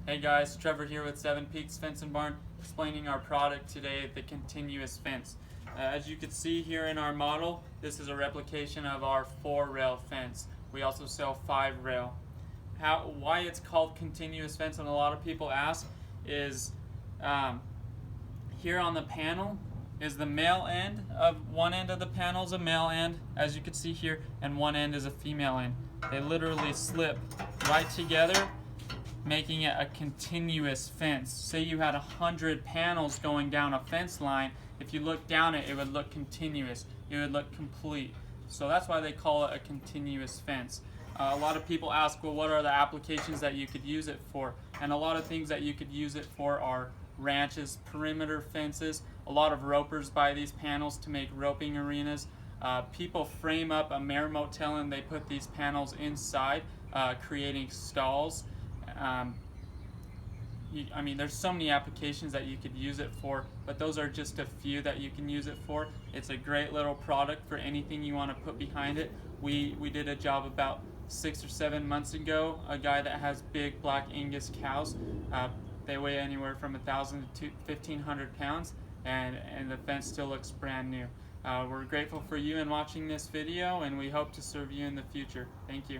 Hey guys, Trevor here with Seven Peaks Fence and Barn, explaining our product today, the continuous fence. As you can see here in our model, this is a replication of our 4-rail fence. We also sell 5-rail. Why it's called continuous fence, and a lot of people ask, is here on the panel is the male end of one end of the panel is a male end, as you can see here, and one end is a female end. They literally slip right together, making it a continuous fence. Say you had 100 panels going down a fence line. If you look down it, it would look continuous. It would look complete. So that's why they call it a continuous fence. A lot of people ask, well, what are the applications that you could use it for? And a lot of things that you could use it for are ranches, perimeter fences. A lot of ropers buy these panels to make roping arenas. People frame up a mare motel and they put these panels inside, creating stalls. There's so many applications that you could use it for, but those are just a few that you can use it for. It's a great little product for anything you want to put behind it. We did a job about 6 or 7 months ago. A guy that has big black Angus cows, they weigh anywhere from 1,000 to 1,500 pounds, and the fence still looks brand new. We're grateful for you and watching this video, and we hope to serve you in the future. Thank you.